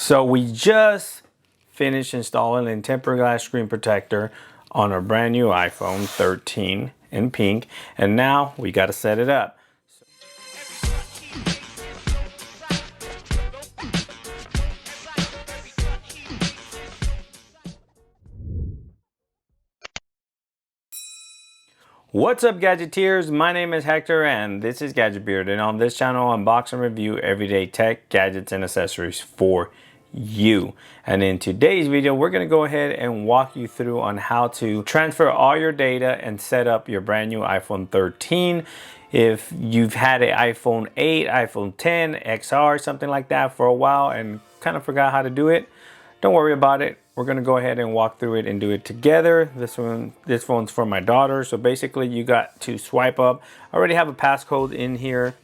So we just finished installing a tempered glass screen protector on our brand new iPhone 13 in pink, and now we got to set it up. What's up, Gadgeteers? My name is Hector and this is Gadget Beard, and on this channel I unbox and review everyday tech, gadgets, and accessories for you. And in today's video we're going to go ahead and walk you through on how to transfer all your data and set up your brand new iPhone 13. If you've had an iPhone 8, iPhone 10, XR, something like that for a while and kind of forgot how to do it, don't worry about it. We're going to go ahead and walk through it and do it together. This phone's for my daughter. So basically you got to swipe up. I already have a passcode in here,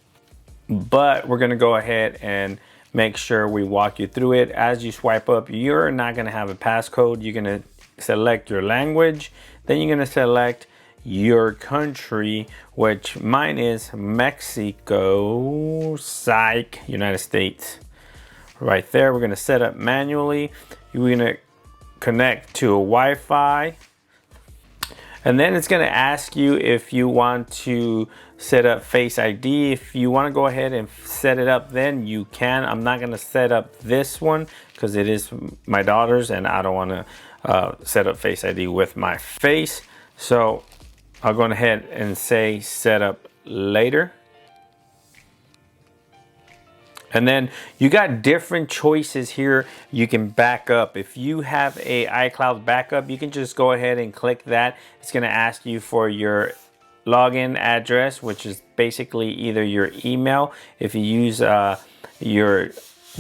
but we're going to go ahead and make sure we walk you through it. As you swipe up, you're not going to have a passcode. You're going to select your language. Then you're going to select your country, which mine is Mexico, psych, United States. Right there, we're going to set up manually. We're going to connect to a Wi-Fi, and then it's going to ask you if you want to set up Face ID. If you want to go ahead and set it up, then you can. I'm not going to set up this one because it is my daughter's and I don't want to set up Face ID with my face, so I'll go ahead and say set up later. And then you got different choices here. You can back up. If you have a iCloud backup, you can just go ahead and click that. It's going to ask you for your login address, which is basically either your email if you use your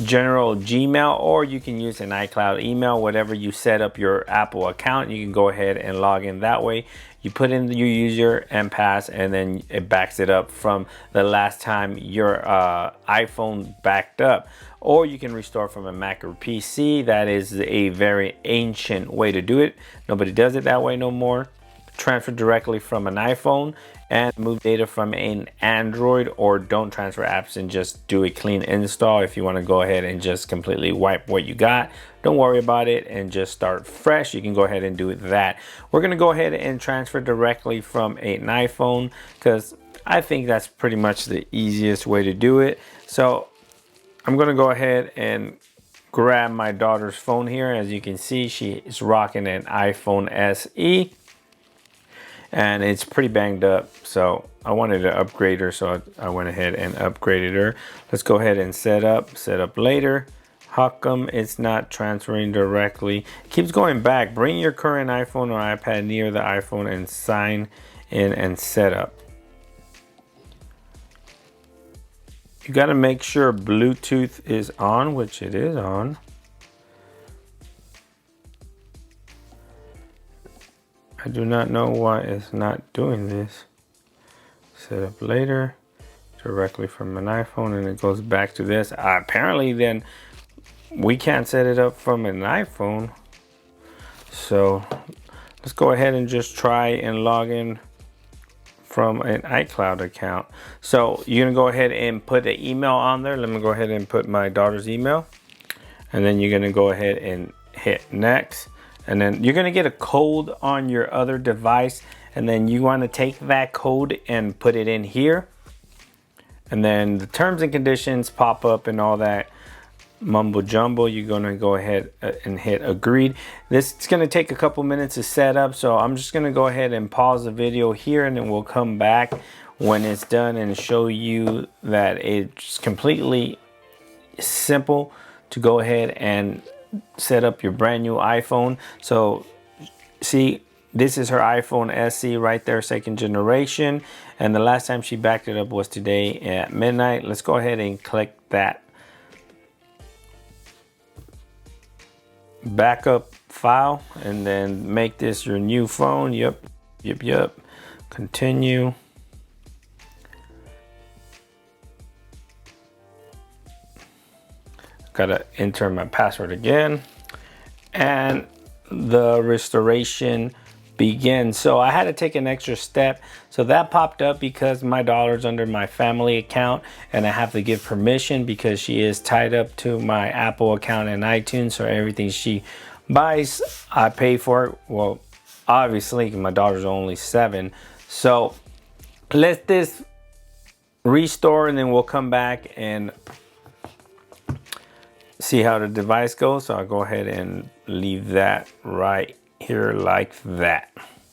general Gmail, or you can use an iCloud email. Whatever you set up your Apple account, you can go ahead and log in that way. You put in your user and pass, and then it backs it up from the last time your iPhone backed up. Or you can restore from a Mac or PC. That is a very ancient way to do it. Nobody does it that way no more. Transfer directly from an iPhone and move data from an Android, or don't transfer apps and just do a clean install. If you want to go ahead and just completely wipe what you got, don't worry about it and just start fresh, you can go ahead and do that. We're going to go ahead and transfer directly from an iPhone because I think that's pretty much the easiest way to do it. So I'm going to go ahead and grab my daughter's phone here. As you can see, she is rocking an iPhone SE. And it's pretty banged up, so I wanted to upgrade her, so I went ahead and upgraded her. Let's go ahead and set up later. How come it's not transferring directly? It keeps going back. Bring your current iPhone or iPad near the iPhone and sign in and set up. You got to make sure Bluetooth is on, which it is on. I do not know why it's not doing this. Set up later, directly from an iPhone, and it goes back to this. Apparently then we can't set it up from an iPhone. So let's go ahead and just try and log in from an iCloud account. So you're gonna go ahead and put the email on there. Let me go ahead and put my daughter's email. And then you're gonna go ahead and hit next. And then you're going to get a code on your other device, and then you want to take that code and put it in here, and then the terms and conditions pop up and all that mumbo jumbo. You're going to go ahead and hit agreed. This is going to take a couple minutes to set up, so I'm just going to go ahead and pause the video here, and then we'll come back when it's done and show you that it's completely simple to go ahead and set up your brand new iPhone. So see, this is her iPhone SE right there, second generation, and the last time she backed it up was today at midnight. Let's go ahead and click that backup file and then make this your new phone. Yep. Continue. Gotta enter my password again, and the restoration begin. So I had to take an extra step. So that popped up because my daughter's under my family account and I have to give permission because she is tied up to my Apple account and iTunes. So everything she buys, I pay for it. Well, obviously my daughter's only 7. So let this restore and then we'll come back and see how the device goes. So I'll go ahead and leave that right here like that.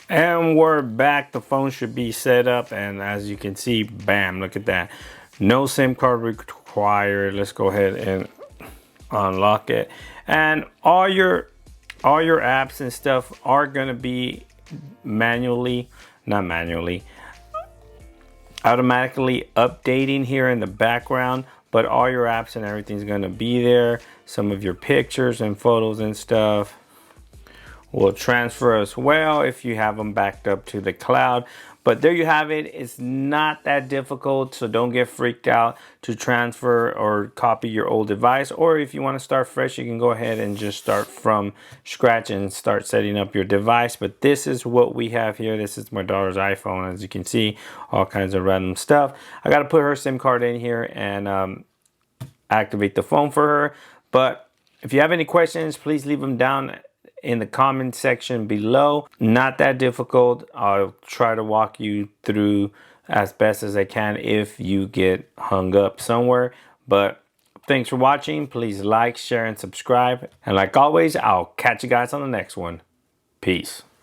And we're back. The phone should be set up, and as you can see, bam, look at that. No SIM card required. Let's go ahead and unlock it. And all your apps and stuff are gonna be automatically updating here in the background, but all your apps and everything's gonna be there. Some of your pictures and photos and stuff will transfer as well if you have them backed up to the cloud. But there you have it. It's not that difficult, so don't get freaked out to transfer or copy your old device. Or if you want to start fresh, you can go ahead and just start from scratch and start setting up your device. But this is what we have here. This is my daughter's iPhone. As you can see, all kinds of random stuff. I got to put her SIM card in here and activate the phone for her. But if you have any questions, please leave them down in the comment section below. Not that difficult. I'll try to walk you through as best as I can if you get hung up somewhere. But thanks for watching. Please like, share, and subscribe. And like always, I'll catch you guys on the next one. Peace.